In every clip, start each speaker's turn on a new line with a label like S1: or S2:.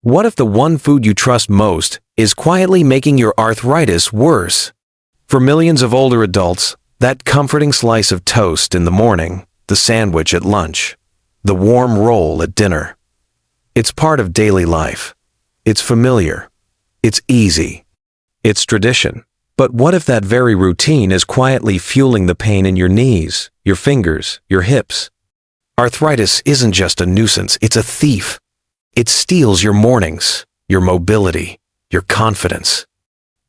S1: What if the one food you trust most is quietly making your arthritis worse? For millions of older adults, that comforting slice of toast in the morning, the sandwich at lunch, the warm roll at dinner. It's part of daily life. It's familiar. It's easy. It's tradition. But what if that very routine is quietly fueling the pain in your knees, your fingers, your hips? Arthritis isn't just a nuisance, it's a thief. It steals your mornings, your mobility, your confidence.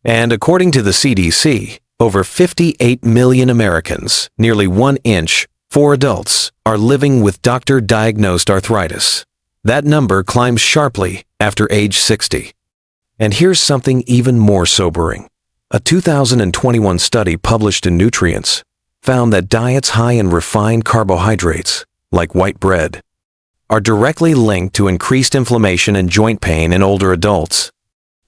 S1: And according to the CDC, over 58 million Americans, nearly 1 inch, 4 adults, are living with doctor-diagnosed arthritis. That number climbs sharply after age 60. And here's something even more sobering. A 2021 study published in Nutrients found that diets high in refined carbohydrates, like white bread, are directly linked to increased inflammation and joint pain in older adults.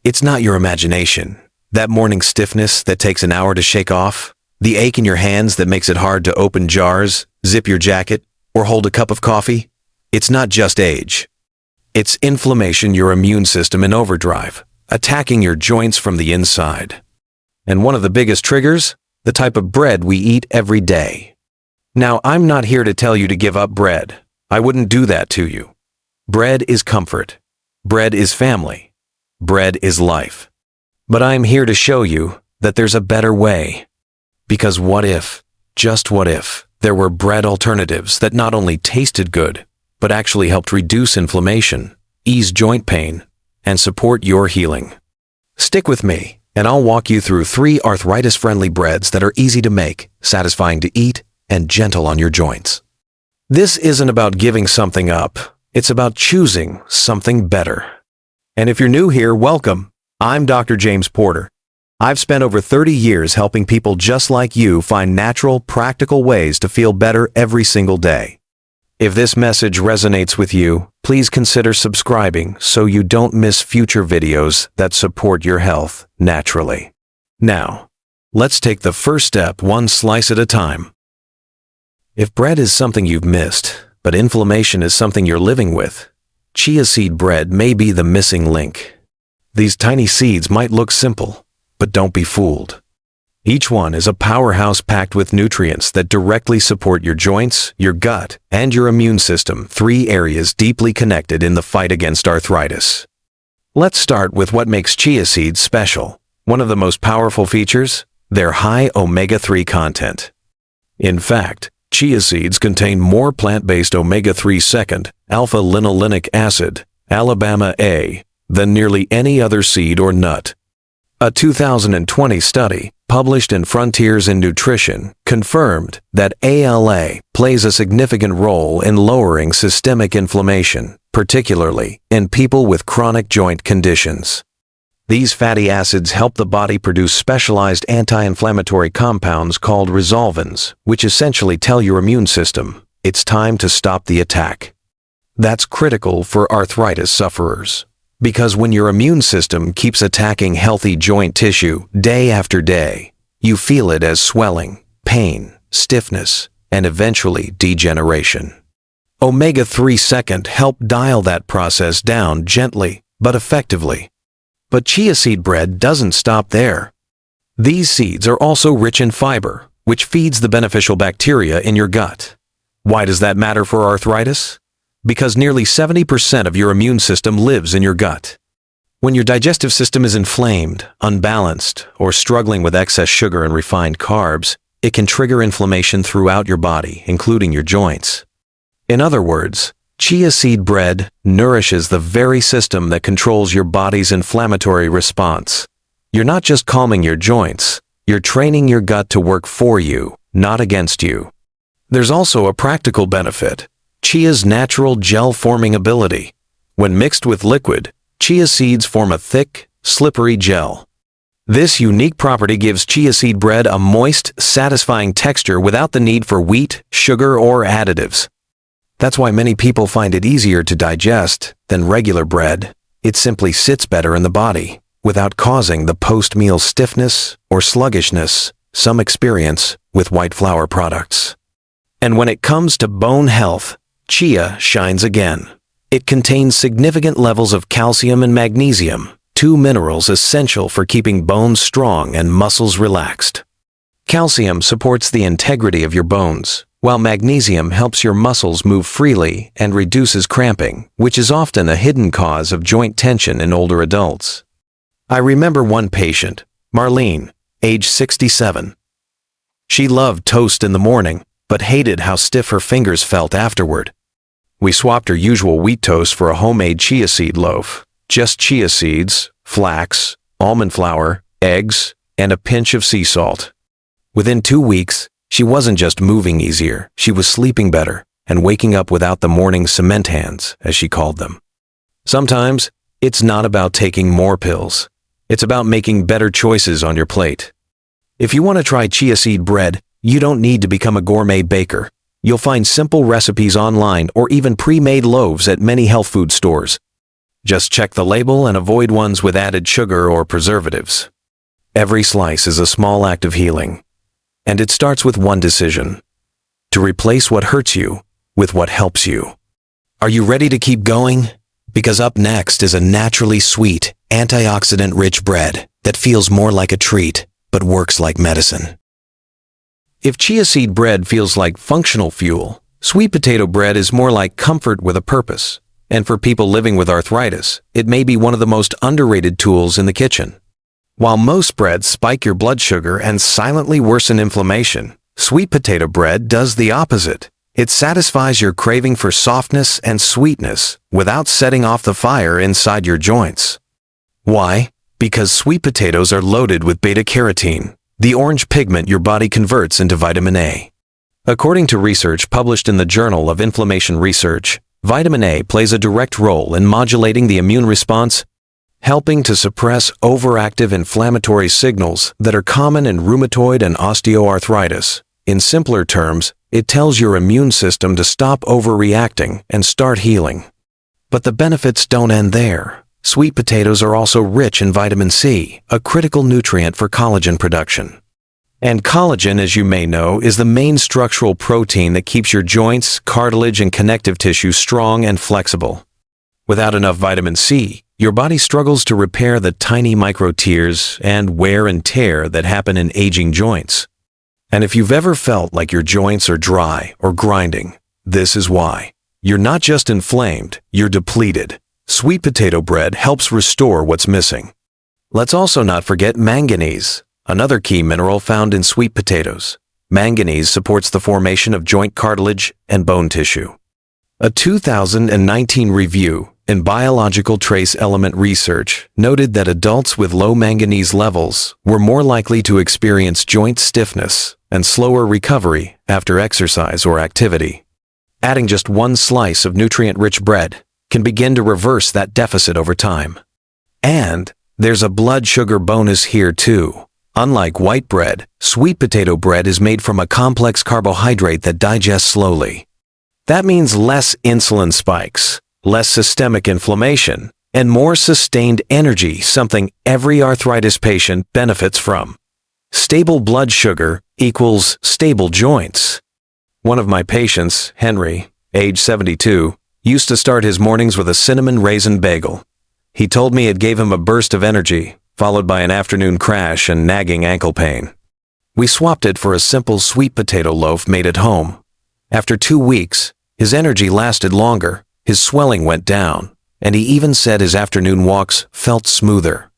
S1: It's not your imagination. That morning stiffness that takes an hour to shake off, the ache in your hands that makes it hard to open jars, zip your jacket, or hold a cup of coffee. It's not just age. It's inflammation, your immune system in overdrive, attacking your joints from the inside. And one of the biggest triggers? The type of bread we eat every day. Now, I'm not here to tell you to give up bread. I wouldn't do that to you. Bread is comfort. Bread is family. Bread is life. But I'm here to show you that there's a better way. Because what if, just what if, there were bread alternatives that not only tasted good, but actually helped reduce inflammation, ease joint pain, and support your healing? Stick with me, and I'll walk you through 3 arthritis-friendly breads that are easy to make, satisfying to eat, and gentle on your joints. This isn't about giving something up. It's about choosing something better. And if you're new here, welcome. I'm Dr. James Porter. I've spent over 30 years helping people just like you find natural, practical ways to feel better every single day. If this message resonates with you, please consider subscribing so you don't miss future videos that support your health naturally. Now, let's take the first step one slice at a time. If bread is something you've missed, but inflammation is something you're living with, chia seed bread may be the missing link. These tiny seeds might look simple, but don't be fooled. Each one is a powerhouse packed with nutrients that directly support your joints, your gut, and your immune system, 3 areas deeply connected in the fight against arthritis. Let's start with what makes chia seeds special. One of the most powerful features? Their high omega-3 content. In fact, chia seeds contain more plant-based omega-3 second, alpha-linolenic acid, Alabama A, than nearly any other seed or nut. A 2020 study, published in Frontiers in Nutrition, confirmed that ALA plays a significant role in lowering systemic inflammation, particularly in people with chronic joint conditions. These fatty acids help the body produce specialized anti-inflammatory compounds called resolvins, which essentially tell your immune system, it's time to stop the attack. That's critical for arthritis sufferers, because when your immune system keeps attacking healthy joint tissue day after day, you feel it as swelling, pain, stiffness, and eventually degeneration. Omega-3 second help dial that process down gently but effectively. But chia seed bread doesn't stop there. These seeds are also rich in fiber, which feeds the beneficial bacteria in your gut. Why does that matter for arthritis? Because nearly 70% of your immune system lives in your gut. When your digestive system is inflamed, unbalanced, or struggling with excess sugar and refined carbs, it can trigger inflammation throughout your body, including your joints. In other words, chia seed bread nourishes the very system that controls your body's inflammatory response. You're not just calming your joints, you're training your gut to work for you, not against you. There's also a practical benefit: chia's natural gel-forming ability. When mixed with liquid, chia seeds form a thick, slippery gel. This unique property gives chia seed bread a moist, satisfying texture without the need for wheat, sugar, or additives. That's why many people find it easier to digest than regular bread. It simply sits better in the body, without causing the post-meal stiffness or sluggishness some experience with white flour products. And when it comes to bone health, chia shines again. It contains significant levels of calcium and magnesium, two minerals essential for keeping bones strong and muscles relaxed. Calcium supports the integrity of your bones, while magnesium helps your muscles move freely and reduces cramping, which is often a hidden cause of joint tension in older adults. I remember one patient, Marlene, age 67. She loved toast in the morning, but hated how stiff her fingers felt afterward. We swapped her usual wheat toast for a homemade chia seed loaf. Just chia seeds, flax, almond flour, eggs, and a pinch of sea salt. Within 2 weeks, she wasn't just moving easier, she was sleeping better and waking up without the morning cement hands, as she called them. Sometimes, it's not about taking more pills. It's about making better choices on your plate. If you want to try chia seed bread, you don't need to become a gourmet baker. You'll find simple recipes online or even pre-made loaves at many health food stores. Just check the label and avoid ones with added sugar or preservatives. Every slice is a small act of healing. And it starts with one decision: to replace what hurts you with what helps you. Are you ready to keep going? Because up next is a naturally sweet, antioxidant-rich bread that feels more like a treat, but works like medicine. If chia seed bread feels like functional fuel, sweet potato bread is more like comfort with a purpose. And for people living with arthritis, it may be one of the most underrated tools in the kitchen. While most breads spike your blood sugar and silently worsen inflammation, sweet potato bread does the opposite. It satisfies your craving for softness and sweetness without setting off the fire inside your joints. Why? Because sweet potatoes are loaded with beta-carotene, the orange pigment your body converts into vitamin A. According to research published in the Journal of Inflammation Research, vitamin A plays a direct role in modulating the immune response, helping to suppress overactive inflammatory signals that are common in rheumatoid and osteoarthritis. In simpler terms, it tells your immune system to stop overreacting and start healing. But the benefits don't end there. Sweet potatoes are also rich in vitamin C, a critical nutrient for collagen production. And collagen, as you may know, is the main structural protein that keeps your joints, cartilage, and connective tissue strong and flexible. Without enough vitamin C, your body struggles to repair the tiny micro-tears and wear and tear that happen in aging joints. And if you've ever felt like your joints are dry or grinding, this is why. You're not just inflamed, you're depleted. Sweet potato bread helps restore what's missing. Let's also not forget manganese, another key mineral found in sweet potatoes. Manganese supports the formation of joint cartilage and bone tissue. A 2019 review in Biological Trace Element Research noted that adults with low manganese levels were more likely to experience joint stiffness and slower recovery after exercise or activity. Adding just one slice of nutrient-rich bread can begin to reverse that deficit over time. And there's a blood sugar bonus here too. Unlike white bread, sweet potato bread is made from a complex carbohydrate that digests slowly. That means less insulin spikes, less systemic inflammation, and more sustained energy, something every arthritis patient benefits from. Stable blood sugar equals stable joints. One of my patients, Henry, age 72, used to start his mornings with a cinnamon raisin bagel. He told me it gave him a burst of energy, followed by an afternoon crash and nagging ankle pain. We swapped it for a simple sweet potato loaf made at home. After 2 weeks, his energy lasted longer, his swelling went down, and he even said his afternoon walks felt smoother.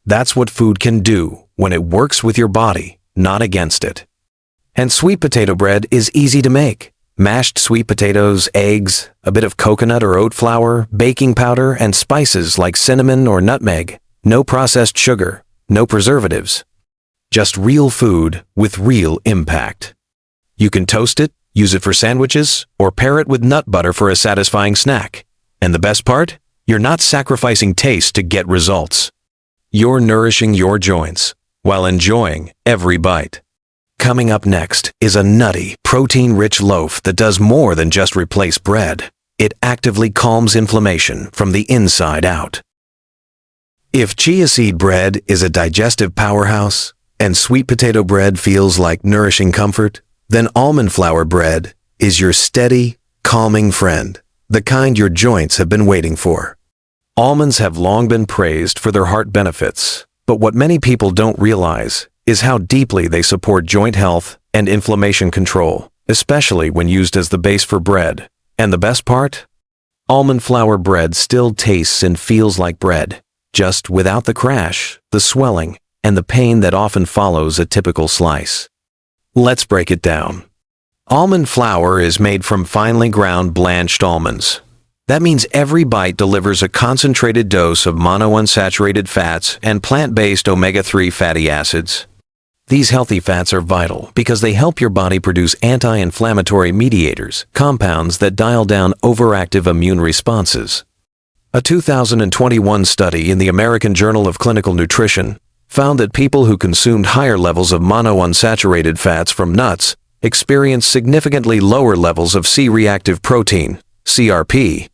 S1: That's what food can do when it works with your body, not against it. And sweet potato bread is easy to make. Mashed sweet potatoes, eggs, a bit of coconut or oat flour, baking powder, and spices like cinnamon or nutmeg. No processed sugar, no preservatives. Just real food with real impact. You can toast it, use it for sandwiches, or pair it with nut butter for a satisfying snack. And the best part? You're not sacrificing taste to get results. You're nourishing your joints while enjoying every bite. Coming up next is a nutty, protein-rich loaf that does more than just replace bread. It actively calms inflammation from the inside out. If chia seed bread is a digestive powerhouse and sweet potato bread feels like nourishing comfort, then almond flour bread is your steady, calming friend. the kind your joints have been waiting for. Almonds have long been praised for their heart benefits, but what many people don't realize is how deeply they support joint health and inflammation control, especially when used as the base for bread. And the best part? Almond flour bread still tastes and feels like bread, just without the crash, the swelling, and the pain that often follows a typical slice. Let's break it down. Almond flour is made from finely ground blanched almonds. That means every bite delivers a concentrated dose of monounsaturated fats and plant-based omega-3 fatty acids. These healthy fats are vital because they help your body produce anti-inflammatory mediators, compounds that dial down overactive immune responses. A 2021 study in the American Journal of Clinical Nutrition found that people who consumed higher levels of monounsaturated fats from nuts experienced significantly lower levels of C-reactive protein, CRP,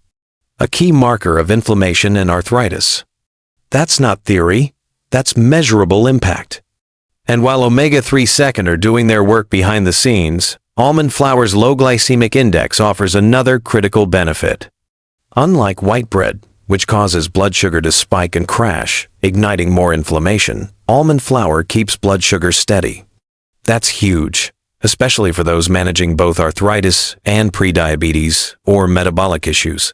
S1: a key marker of inflammation and arthritis. That's not theory, that's measurable impact. And while omega-3 second are doing their work behind the scenes, almond flour's low glycemic index offers another critical benefit. Unlike white bread, which causes blood sugar to spike and crash, igniting more inflammation, almond flour keeps blood sugar steady. That's huge, especially for those managing both arthritis and prediabetes or metabolic issues.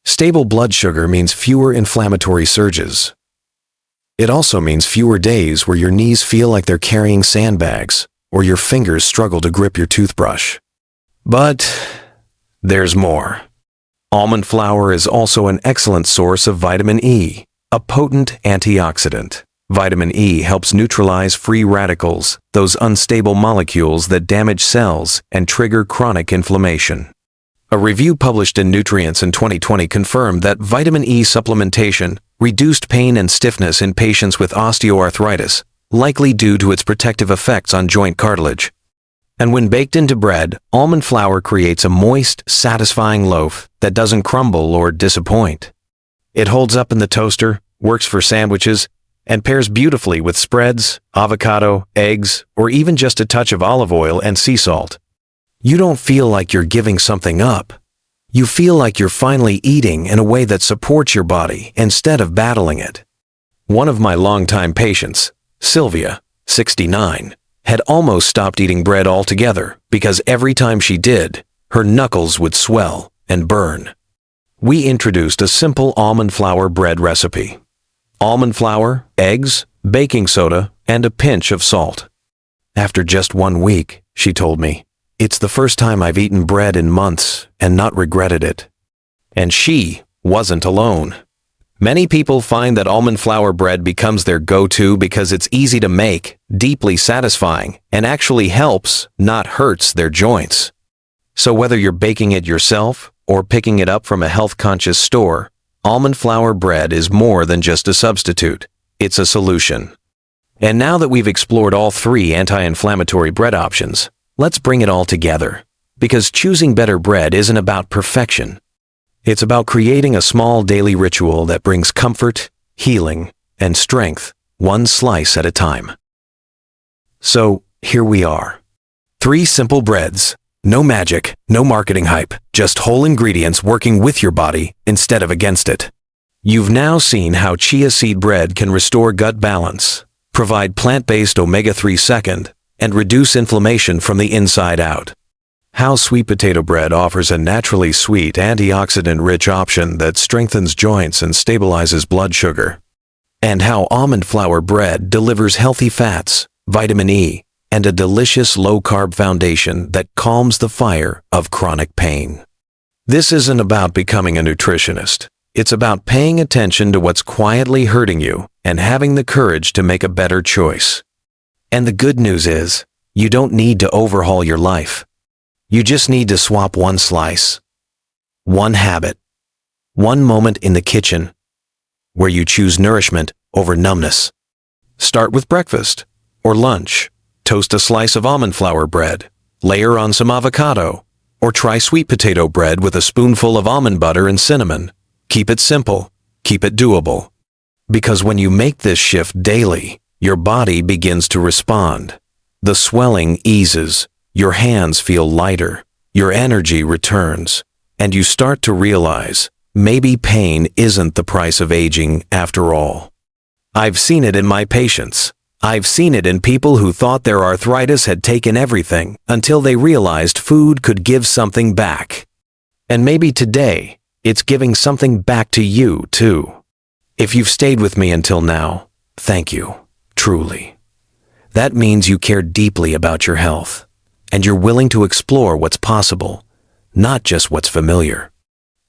S1: Stable blood sugar means fewer inflammatory surges. It also means fewer days where your knees feel like they're carrying sandbags or your fingers struggle to grip your toothbrush. But there's more. Almond flour is also an excellent source of vitamin E, a potent antioxidant. Vitamin E helps neutralize free radicals, those unstable molecules that damage cells and trigger chronic inflammation. A review published in Nutrients in 2020 confirmed that vitamin E supplementation reduced pain and stiffness in patients with osteoarthritis, likely due to its protective effects on joint cartilage. And when baked into bread, almond flour creates a moist, satisfying loaf that doesn't crumble or disappoint. It holds up in the toaster, works for sandwiches, and pairs beautifully with spreads, avocado, eggs, or even just a touch of olive oil and sea salt. You don't feel like you're giving something up. You feel like you're finally eating in a way that supports your body instead of battling it. One of my longtime patients, Sylvia, 69, had almost stopped eating bread altogether because every time she did, her knuckles would swell and burn. We introduced a simple almond flour bread recipe. Almond flour, eggs, baking soda, and a pinch of salt. After just 1 week, she told me, "It's the first time I've eaten bread in months and not regretted it." And she wasn't alone. Many people find that almond flour bread becomes their go-to because it's easy to make, deeply satisfying, and actually helps, not hurts, their joints. So whether you're baking it yourself or picking it up from a health-conscious store, almond flour bread is more than just a substitute. It's a solution. And now that we've explored all 3 anti-inflammatory bread options, let's bring it all together. Because choosing better bread isn't about perfection. It's about creating a small daily ritual that brings comfort, healing, and strength, one slice at a time. So, here we are. 3 simple breads. No magic, no marketing hype, just whole ingredients working with your body instead of against it. You've now seen how chia seed bread can restore gut balance, provide plant-based omega-3 second, and reduce inflammation from the inside out. How sweet potato bread offers a naturally sweet, antioxidant-rich option that strengthens joints and stabilizes blood sugar. And how almond flour bread delivers healthy fats, vitamin E, and a delicious low-carb foundation that calms the fire of chronic pain. This isn't about becoming a nutritionist. It's about paying attention to what's quietly hurting you and having the courage to make a better choice. And the good news is, you don't need to overhaul your life. You just need to swap one slice, one habit, one moment in the kitchen where you choose nourishment over numbness. Start with breakfast or lunch. Toast a slice of almond flour bread, layer on some avocado, or try sweet potato bread with a spoonful of almond butter and cinnamon. Keep it simple, keep it doable. Because when you make this shift daily, your body begins to respond. The swelling eases, your hands feel lighter, your energy returns, and you start to realize maybe pain isn't the price of aging after all. I've seen it in my patients. I've seen it in people who thought their arthritis had taken everything until they realized food could give something back. And maybe today, it's giving something back to you too. If you've stayed with me until now, thank you, truly. That means you care deeply about your health, and you're willing to explore what's possible, not just what's familiar.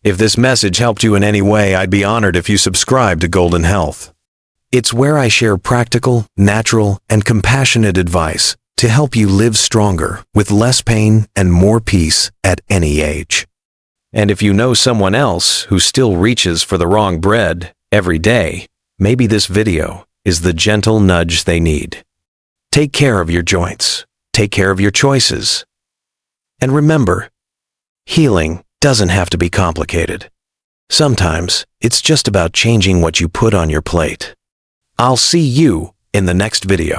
S1: If this message helped you in any way, I'd be honored if you subscribe to Golden Health. It's where I share practical, natural, and compassionate advice to help you live stronger with less pain and more peace at any age. And if you know someone else who still reaches for the wrong bread every day, maybe this video is the gentle nudge they need. Take care of your joints. Take care of your choices. And remember, healing doesn't have to be complicated. Sometimes it's just about changing what you put on your plate. I'll see you in the next video.